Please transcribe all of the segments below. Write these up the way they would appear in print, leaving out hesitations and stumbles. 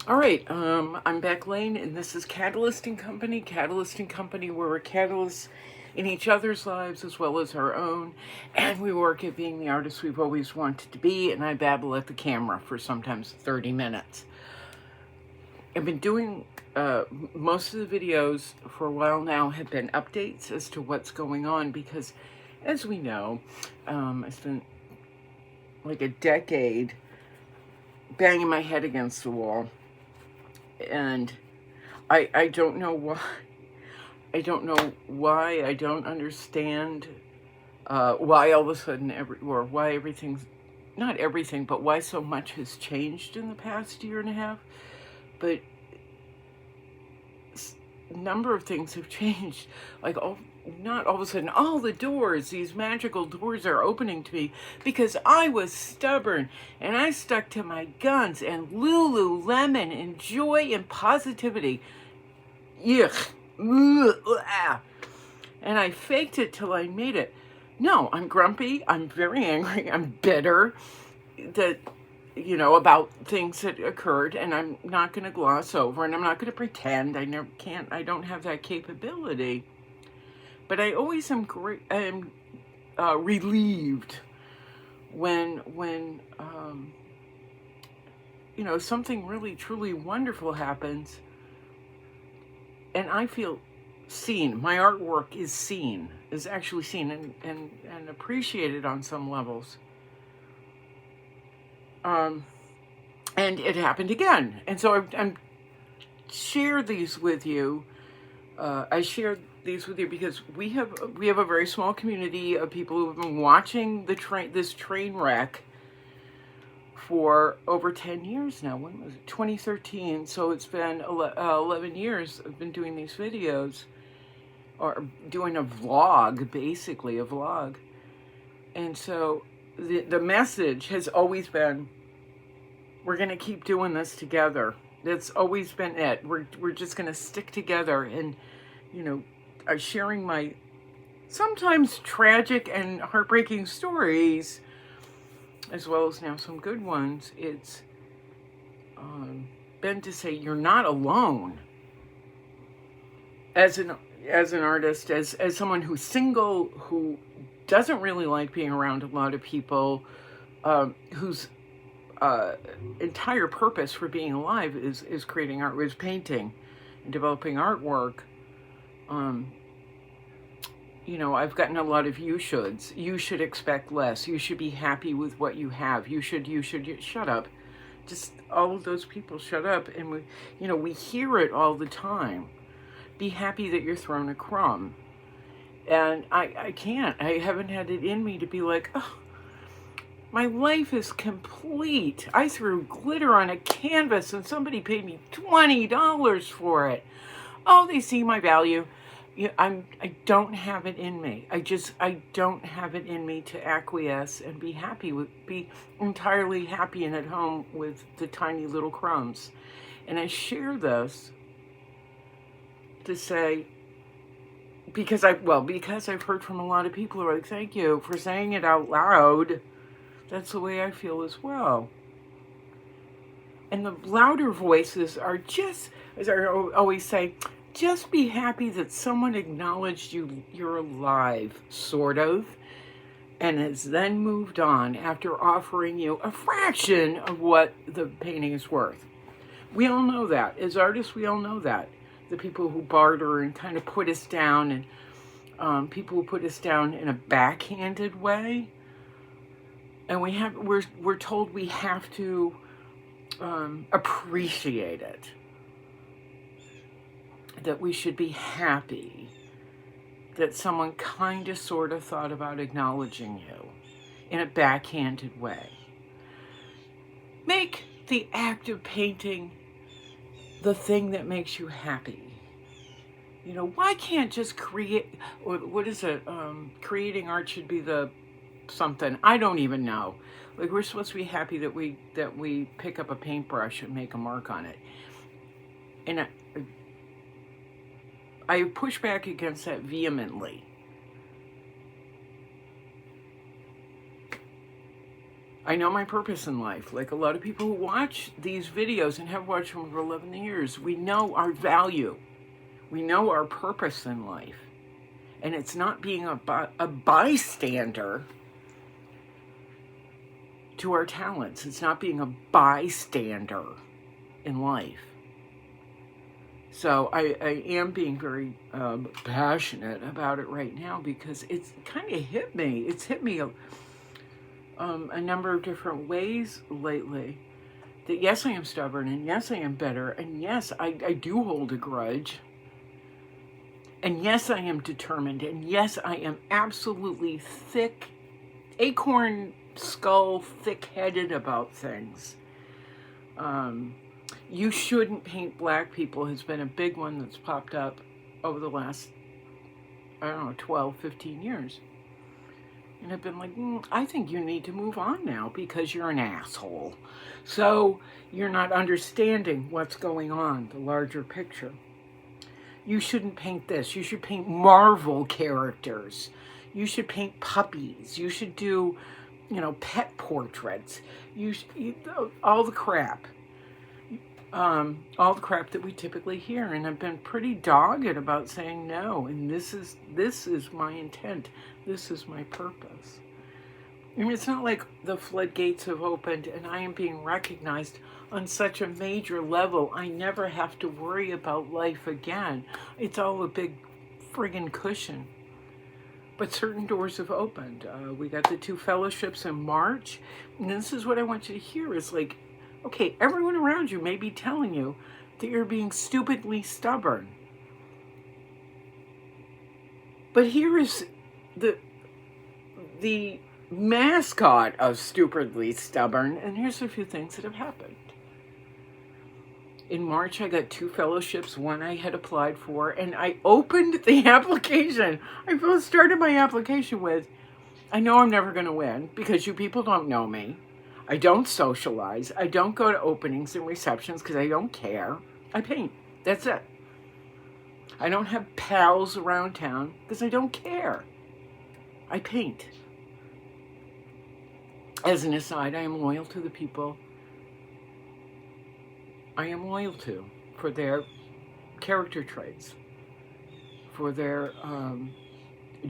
All right, I'm Beck Lane, and this is Catalyst and Company. Catalyst and Company, where we're catalysts in each other's lives as well as our own, and we work at being the artists we've always wanted to be, and I babble at the camera for sometimes 30 minutes. I've been doing most of the videos for a while now have been updates as to what's going on, because as we know, I spent like a decade banging my head against the wall. And I don't know why. I don't know why. I don't understand why all of a sudden why everything's, not everything, but why so much has changed in the past year and a half. But a number of things have changed. Like, not all of a sudden, all the doors, these magical doors are opening to me, because I was stubborn and I stuck to my guns, and Lululemon and joy and positivity. Yuck. And I faked it till I made it. No, I'm grumpy. I'm very angry. I'm bitter about things that occurred, and I'm not going to gloss over, and I'm not going to pretend. I don't have that capability. But I always am relieved when something really truly wonderful happens, and I feel seen. My artwork is actually seen and appreciated on some levels. And it happened again, and so I'm share these with you. I shared these with you because we have a very small community of people who have been watching this train wreck for over 10 years now. When was it? 2013. So it's been 11 years I've been doing these videos, or doing a vlog, basically a vlog. And so the message has always been, we're going to keep doing this together. That's always been it. We're just going to stick together, and sharing my sometimes tragic and heartbreaking stories, as well as now some good ones. It's been to say you're not alone. As an artist, as someone who's single, who doesn't really like being around a lot of people, whose entire purpose for being alive is creating art, is painting and developing artwork. I've gotten a lot of you shoulds. You should expect less. You should be happy with what you have. You should shut up. Just all of those people, shut up. And we hear it all the time. Be happy that you're thrown a crumb. And I can't. I haven't had it in me to be like, oh, my life is complete. I threw glitter on a canvas and somebody paid me $20 for it. Oh, they see my value. I don't have it in me. I don't have it in me to acquiesce and be entirely happy and at home with the tiny little crumbs. And I share this to say, because I've heard from a lot of people who are like, thank you for saying it out loud. That's the way I feel as well. And the louder voices are just, as I always say, just be happy that someone acknowledged you're alive, sort of, and has then moved on after offering you a fraction of what the painting is worth. We all know that. As artists, we all know that. The people who barter and kind of put us down, and people who put us down in a backhanded way. And we're told we have to appreciate it. That we should be happy that someone kind of sort of thought about acknowledging you in a backhanded way. Make the act of painting the thing that makes you happy. Why can't just create, or what is it? Creating art should be the something. I don't even know. Like, we're supposed to be happy that we pick up a paintbrush and make a mark on it. And I push back against that vehemently. I know my purpose in life. Like a lot of people who watch these videos and have watched them for 11 years, we know our value. We know our purpose in life. And it's not being a bystander to our talents. It's not being a bystander in life. So I am being very passionate about it right now because it's kind of hit me. It's hit me a number of different ways lately. That yes, I am stubborn, and yes, I am bitter, and yes, I do hold a grudge. And yes, I am determined, and yes, I am absolutely thick, acorn skull, thick-headed about things. You shouldn't paint black people has been a big one that's popped up over the last, 12, 15 years. And I've been like, I think you need to move on now because you're an asshole. So you're not understanding what's going on, the larger picture. You shouldn't paint this. You should paint Marvel characters. You should paint puppies. You should do, pet portraits. All the crap. All the crap that we typically hear. And I've been pretty dogged about saying no. And this is my intent. This is my purpose. I mean, it's not like the floodgates have opened and I am being recognized on such a major level. I never have to worry about life again. It's all a big friggin' cushion. But certain doors have opened. We got the 2 fellowships in March. And this is what I want you to hear is like, okay, everyone around you may be telling you that you're being stupidly stubborn. But here is the mascot of stupidly stubborn, and here's a few things that have happened. In March, I got 2 fellowships, one I had applied for, and I opened the application. I started my application with, I know I'm never going to win because you people don't know me. I don't socialize. I don't go to openings and receptions because I don't care. I paint. That's it. I don't have pals around town because I don't care. I paint. As an aside, I am loyal to the people I am loyal to for their character traits, for their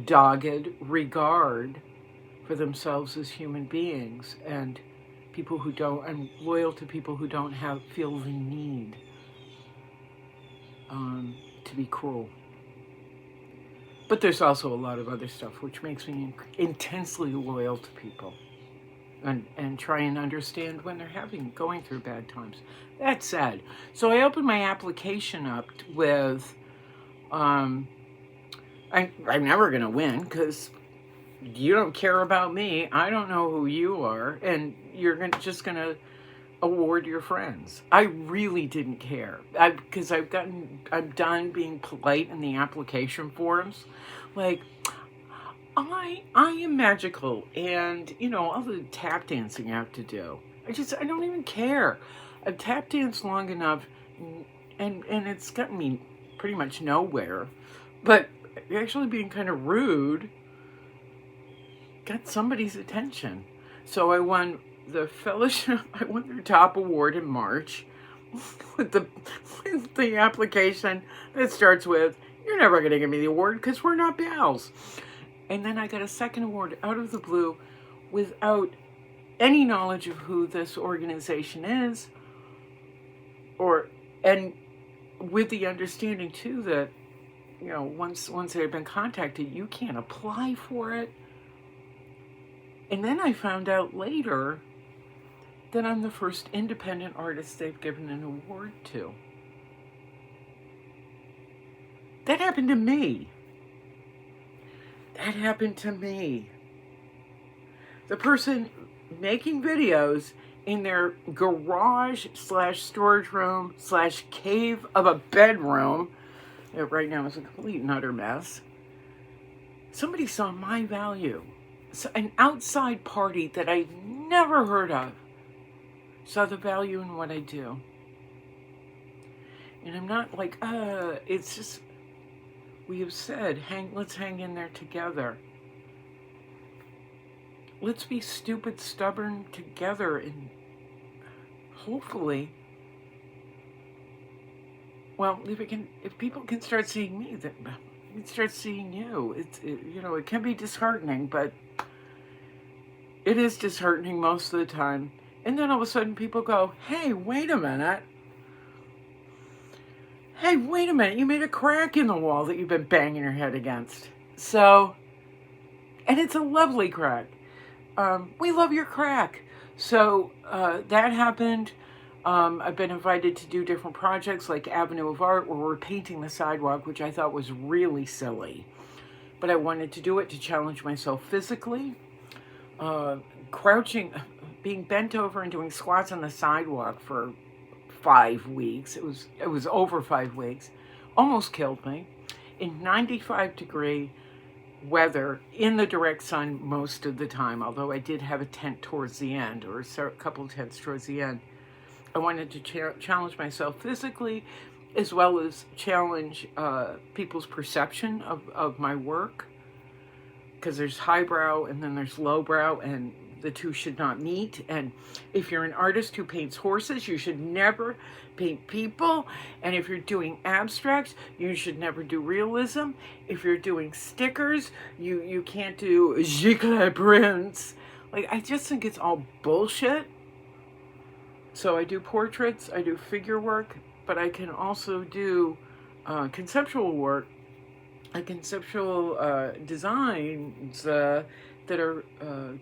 dogged regard for themselves as human beings, and I'm loyal to people who don't feel the need to be cruel. But there's also a lot of other stuff which makes me intensely loyal to people. And try and understand when they're going through bad times. That said, so I opened my application up with, I'm never going to win because you don't care about me. I don't know who you are, and you're just going to award your friends. I really didn't care because I'm done being polite in the application forms, like. I am magical, and all the tap dancing I have to do. I don't even care. I've tap danced long enough, and it's gotten me pretty much nowhere. But actually being kind of rude got somebody's attention. So I won the fellowship. I won their top award in March with the application that starts with, "You're never going to give me the award because we're not pals." And then I got a second award out of the blue without any knowledge of who this organization is, and with the understanding too that, once they've been contacted, you can't apply for it. And then I found out later that I'm the first independent artist they've given an award to. That happened to me. That happened to me. The person making videos in their garage/storage room/ cave of a bedroom, that right now is a complete and utter mess. Somebody saw my value. So an outside party that I never heard of saw the value in what I do. And I'm not like, it's just, we have said, let's hang in there together. let's be stupid, stubborn together, and hopefully, well, if people can start seeing me, then we can start seeing you. It can be disheartening, but it is disheartening most of the time. And then all of a sudden people go, hey, wait a minute. Hey, wait a minute. You made a crack in the wall that you've been banging your head against. So, and it's a lovely crack. We love your crack. So that happened. I've been invited to do different projects like Avenue of Art, where we're painting the sidewalk, which I thought was really silly. But I wanted to do it to challenge myself physically. Crouching, being bent over and doing squats on the sidewalk for 5 weeks. It was over 5 weeks. Almost killed me. In 95-degree weather, in the direct sun most of the time, although I did have a tent towards the end, or a couple of tents towards the end. I wanted to challenge myself physically, as well as challenge people's perception of my work. Because there's highbrow and then there's lowbrow, and the two should not meet. And if you're an artist who paints horses, you should never paint people. And if you're doing abstracts, you should never do realism. If you're doing stickers, you can't do gicle prints. Like, I just think it's all bullshit. So I do portraits, I do figure work, but I can also do conceptual work, conceptual designs that are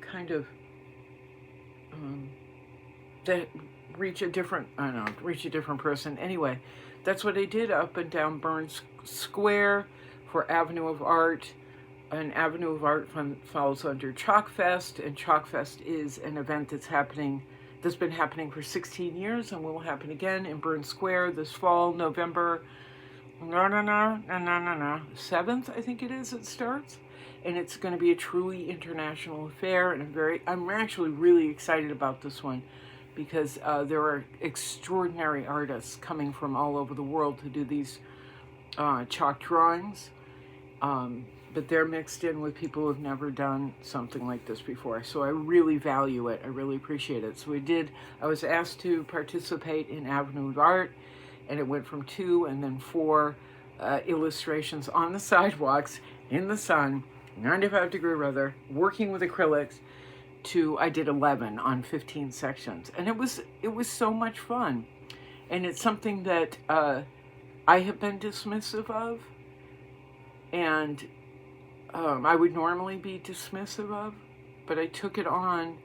kind of that reach a different person. Anyway, that's what I did up and down Burns Square for Avenue of Art. And Avenue of Art falls under Chalkfest, and Chalkfest is an event that's been happening for 16 years and will happen again in Burns Square this fall, November 7th, I think it starts. And it's going to be a truly international affair, and I'm actually really excited about this one, because there are extraordinary artists coming from all over the world to do these chalk drawings, but they're mixed in with people who have never done something like this before. So I really value it. I really appreciate it. So I was asked to participate in Avenue of Art, and it went from 2 and then 4 illustrations on the sidewalks in the sun, 95-degree weather, working with acrylics, to I did 11 on 15 sections. And it was so much fun. And it's something that I have been dismissive of, and I would normally be dismissive of, but I took it on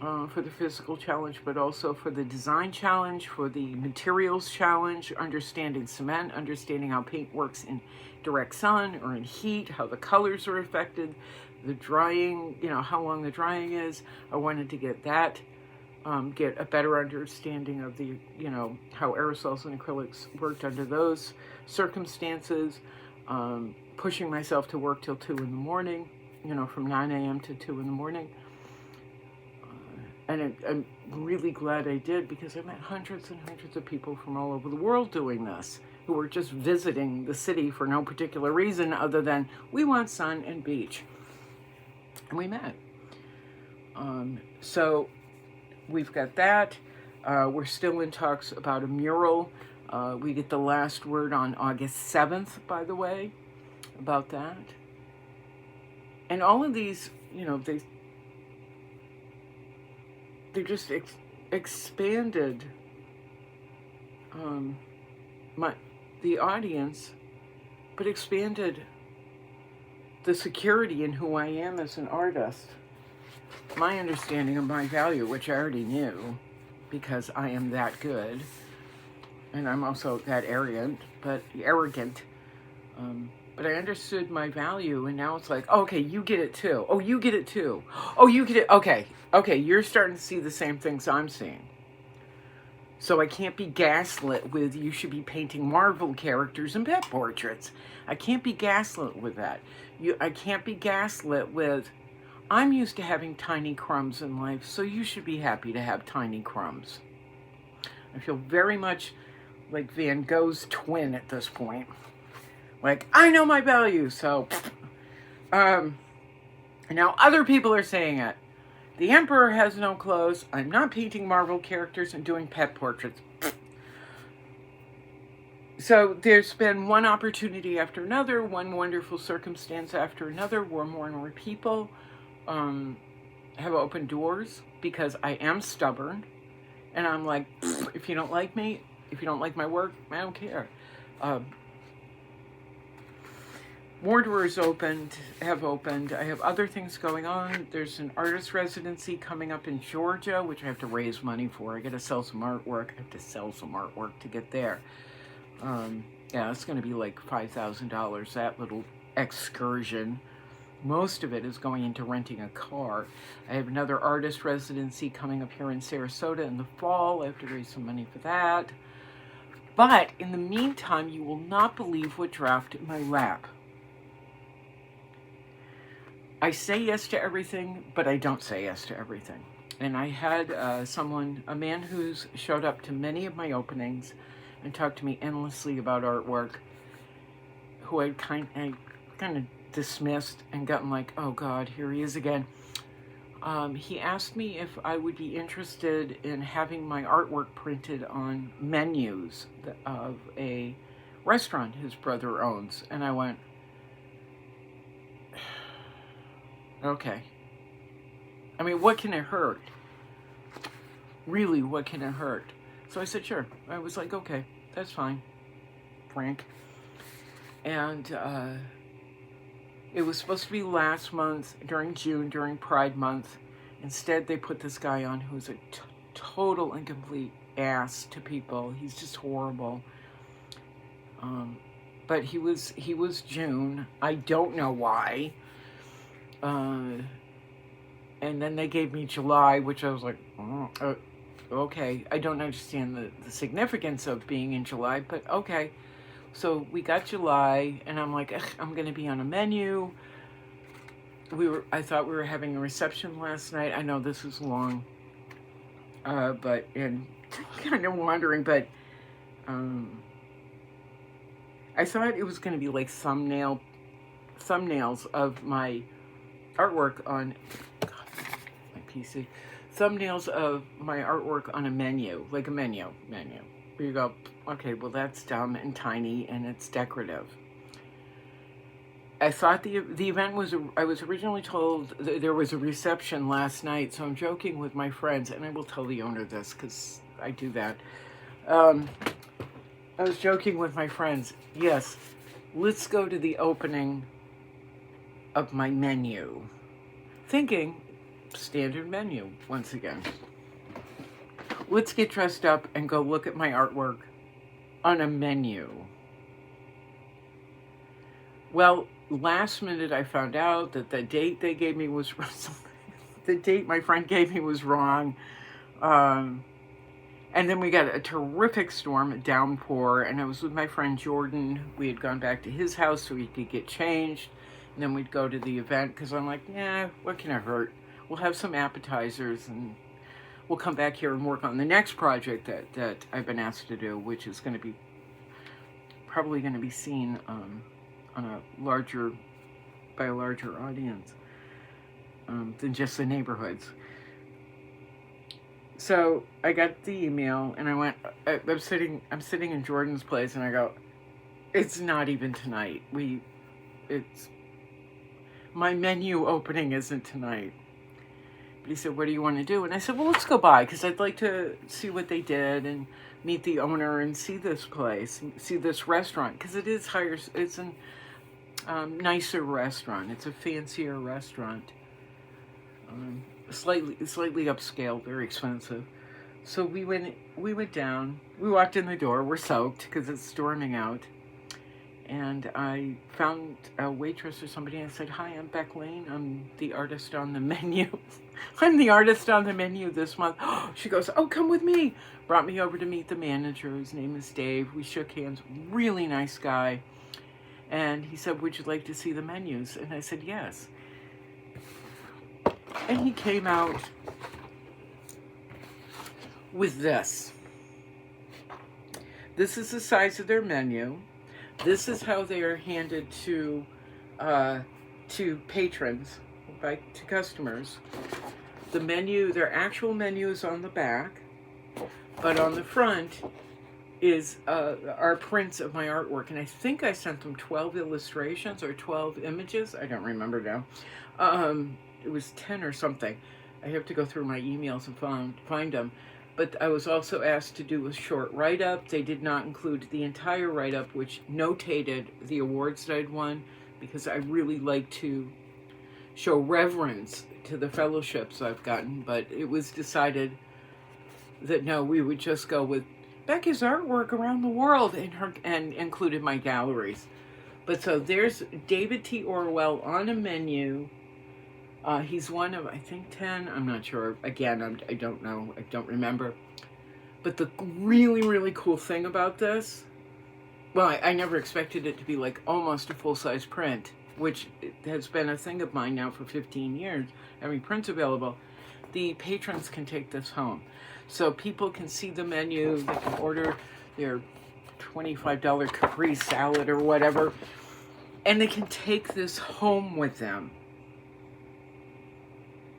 for the physical challenge, but also for the design challenge, for the materials challenge, understanding cement, understanding how paint works in direct sun or in heat, how the colors are affected, the drying, how long the drying is. I wanted to get that, get a better understanding of the, how aerosols and acrylics worked under those circumstances, pushing myself to work till 2 in the morning, from 9 a.m. to 2 in the morning. And I'm really glad I did, because I met hundreds and hundreds of people from all over the world doing this, who were just visiting the city for no particular reason other than we want sun and beach. And we met. So we've got that. We're still in talks about a mural. We get the last word on August 7th, by the way, about that. And all of these, they just expanded the audience, but expanded the security in who I am as an artist, my understanding of my value, which I already knew, because I am that good, and I'm also that arrogant. But I understood my value, and now it's like, okay, you get it too. Oh, you get it too. Oh, you get it. Okay, you're starting to see the same things I'm seeing. So I can't be gaslit with, you should be painting Marvel characters and pet portraits. I can't be gaslit with that. I can't be gaslit with, I'm used to having tiny crumbs in life, so you should be happy to have tiny crumbs. I feel very much like Van Gogh's twin at this point. Like, I know my value, so And now other people are saying it. The Emperor has no clothes. I'm not painting Marvel characters and doing pet portraits. So there's been one opportunity after another, one wonderful circumstance after another, where more and more people have opened doors, because I am stubborn. And I'm like, if you don't like me, if you don't like my work, I don't care. More doors have opened. I have other things going on. There's an artist residency coming up in Georgia, which I have to raise money for. I got to sell some artwork. I have to sell some artwork to get there. Yeah, it's going to be like $5,000, that little excursion. Most of it is going into renting a car. I have another artist residency coming up here in Sarasota in the fall. I have to raise some money for that. But in the meantime, you will not believe what dropped in my lap. I say yes to everything, but I don't say yes to everything. And I had a man who's showed up to many of my openings and talked to me endlessly about artwork, who I kind of dismissed and gotten like, oh God, here he is again. He asked me if I would be interested in having my artwork printed on menus of a restaurant his brother owns. And I went, okay. I mean, what can it hurt? Really, what can it hurt? So I said, sure. I was like, okay, that's fine, Frank. And it was supposed to be last month, during June, during Pride Month. Instead, they put this guy on who's a total and complete ass to people. He's just horrible. But he was June. I don't know why. And then they gave me July, which I was like, oh, okay. I don't understand the significance of being in July, but okay. So we got July, and I'm like, I'm going to be on a menu. I thought we were having a reception last night. I know this was long, but, and kind of wandering, but I thought it was going to be like thumbnails of my artwork on my PC. Thumbnails of my artwork on a menu, like a menu. Where you go, okay, well that's dumb and tiny and it's decorative. I thought the event was, I was originally told there was a reception last night, so I'm joking with my friends, and I will tell the owner this because I do that. I was joking with my friends, yes, let's go to the opening of my menu. Thinking, standard menu, once again. Let's get dressed up and go look at my artwork on a menu. Well, last minute I found out that the date they gave me was the date my friend gave me was wrong. And then we got a terrific storm, a downpour, and I was with my friend Jordan. We had gone back to his house so he could get changed. And then we'd go to the event because I'm like, yeah, what can it hurt? We'll have some appetizers and we'll come back here and work on the next project that I've been asked to do, which is going to be probably going to be seen on a larger audience than just the neighborhoods. So I got the email and I went. I'm sitting in Jordan's place and I go, it's not even tonight. My menu opening isn't tonight. But he said, what do you want to do? And I said, well, let's go by, because I'd like to see what they did and meet the owner and see this place, see this restaurant, because it is higher, it's a nicer restaurant. It's a fancier restaurant. Slightly upscale, very expensive. So we went down, we walked in the door, we're soaked because it's storming out. And I found a waitress or somebody and I said, hi, I'm Beck Lane. I'm the artist on the menu. I'm the artist on the menu this month. She goes, oh, come with me. Brought me over to meet the manager. His name is Dave. We shook hands. Really nice guy. And he said, would you like to see the menus? And I said, yes. And he came out with this. This is the size of their menu. This is how they are handed to patrons. to customers. The menu, their actual menu is on the back, but on the front is are prints of my artwork. And I think I sent them 12 illustrations or 12 images. I don't remember now. It was 10 or something. I have to go through my emails and find them. But I was also asked to do a short write-up. They did not include the entire write-up, which notated the awards that I'd won, because I really like to show reverence to the fellowships I've gotten. But it was decided that no, we would just go with Becky's artwork around the world and included my galleries. But so there's David T. Orwell on a menu. He's one of, I think, 10. I'm not sure. Again, I don't know. I don't remember. But the really, really cool thing about this, well, I never expected it to be like almost a full-size print, which has been a thing of mine now for 15 years, having prints available. The patrons can take this home. So people can see the menu, they can order their $25 Capri salad or whatever, and they can take this home with them.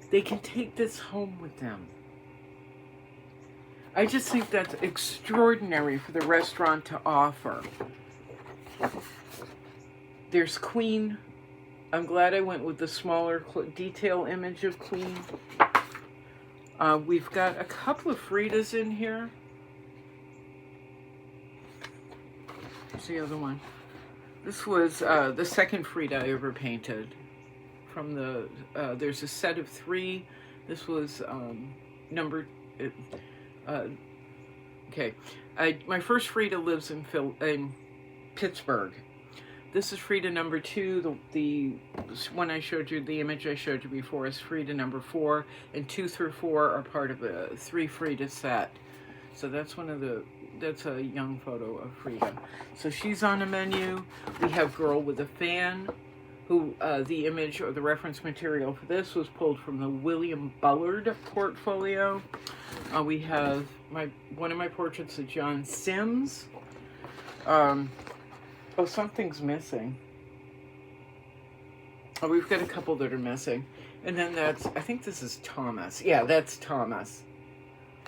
They can take this home with them. I just think that's extraordinary for the restaurant to offer. There's Queen. I'm glad I went with the smaller detail image of Queen. We've got a couple of Fridas in here. Here's the other one. This was the second Frida I ever painted. From the, there's a set of 3. This was number, okay. My first Frida lives in Pittsburgh. This is Frida number 2. The one I showed you, the image I showed you before, is Frida number 4, and 2 through 4 are part of a 3 Frida set. So that's that's a young photo of Frida. So she's on a menu. We have Girl with a Fan, who the image or the reference material for this was pulled from the William Bullard portfolio. We have one of my portraits of John Sims. Oh, something's missing. Oh, we've got a couple that are missing. And then I think this is Thomas. Yeah, that's Thomas,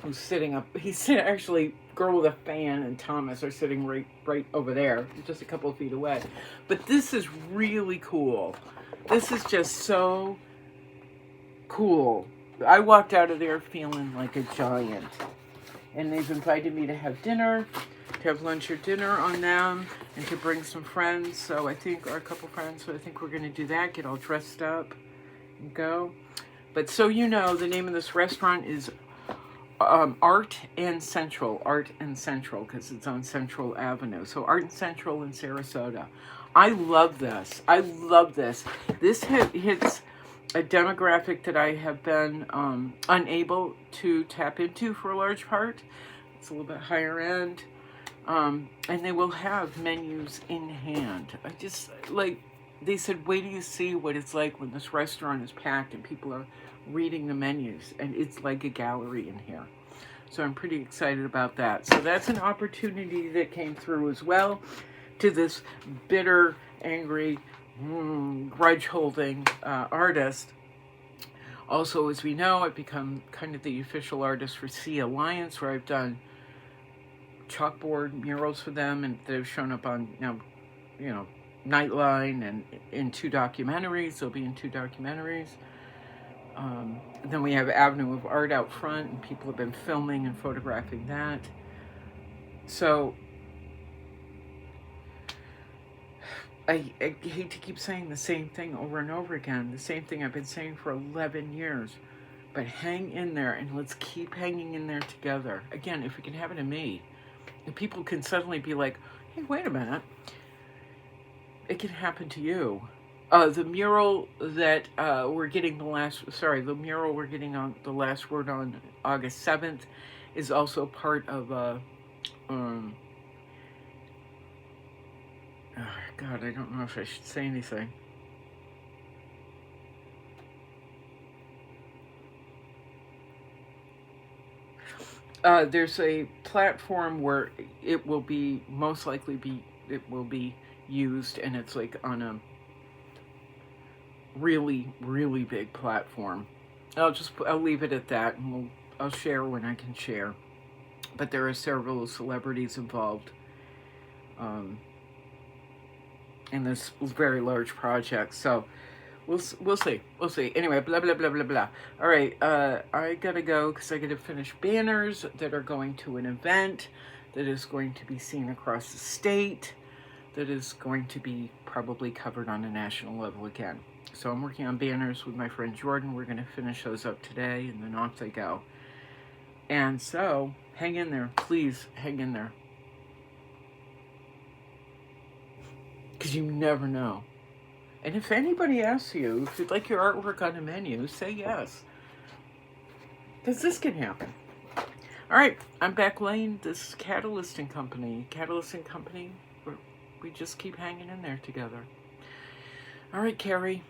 who's sitting up. Actually, Girl with a Fan and Thomas are sitting right over there, just a couple of feet away. But this is really cool. This is just so cool. I walked out of there feeling like a giant. And they've invited me to have dinner, to have lunch or dinner on them, and to bring some friends. So I think, or a couple friends, so I think we're going to do that, get all dressed up and go. But so you know, the name of this restaurant is Art and Central, because it's on Central Avenue. So Art and Central in Sarasota. I love this. I love this. This hits a demographic that I have been unable to tap into for a large part. It's a little bit higher end. And they will have menus in hand. I just, like, they said, wait till you see what it's like when this restaurant is packed and people are reading the menus, and it's like a gallery in here. So I'm pretty excited about that. So that's an opportunity that came through as well to this bitter, angry, grudge-holding artist. Also, as we know, I've become kind of the official artist for Sea Alliance, where I've done chalkboard murals for them, and they've shown up on, Nightline and in 2 documentaries. They'll be in 2 documentaries. Then we have Avenue of Art out front, and people have been filming and photographing that. So I hate to keep saying the same thing over and over again, the same thing I've been saying for 11 years, but hang in there, and let's keep hanging in there together. Again, if it can happen to me, and people can suddenly be like, hey, wait a minute, it can happen to you. The mural that we're getting the mural we're getting on the last word on August 7th is also part of God, I don't know if I should say anything. There's a platform where it will be most likely be used, and it's like on a really, really big platform. I'll leave it at that, and I'll share when I can share. But there are several celebrities involved in this very large project. So we'll see. We'll see. Anyway, blah, blah, blah, blah, blah. All right, I gotta go because I gotta finish banners that are going to an event that is going to be seen across the state, that is going to be probably covered on a national level again. So I'm working on banners with my friend Jordan. We're going to finish those up today, and then off they go. And so, hang in there. Please, hang in there. Because you never know. And if anybody asks you if you'd like your artwork on a menu, say yes. Because this can happen. All right, I'm back laying this Catalyst & Company. Catalyst & Company, we just keep hanging in there together. All right, Carrie.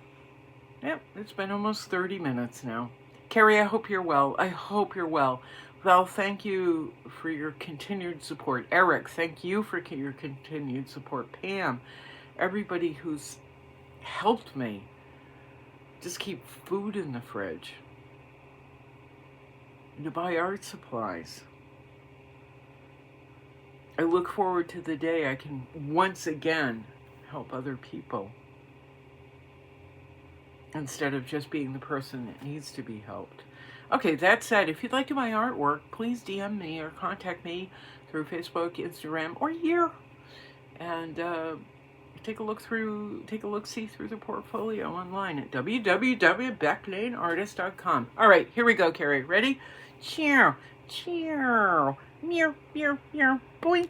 Yep, it's been almost 30 minutes now. Carrie, I hope you're well. I hope you're well. Val, thank you for your continued support. Eric, thank you for your continued support. Pam, everybody who's helped me just keep food in the fridge, to buy art supplies. I look forward to the day I can once again help other people instead of just being the person that needs to be helped. Okay, that said, if you'd like to buy artwork, please DM me or contact me through Facebook, Instagram, or here, and take a look-see through the portfolio online at www.becklaneartist.com. All right, here we go, Carrie. Ready? Cheer, cheer, meow, meow, meow, boing.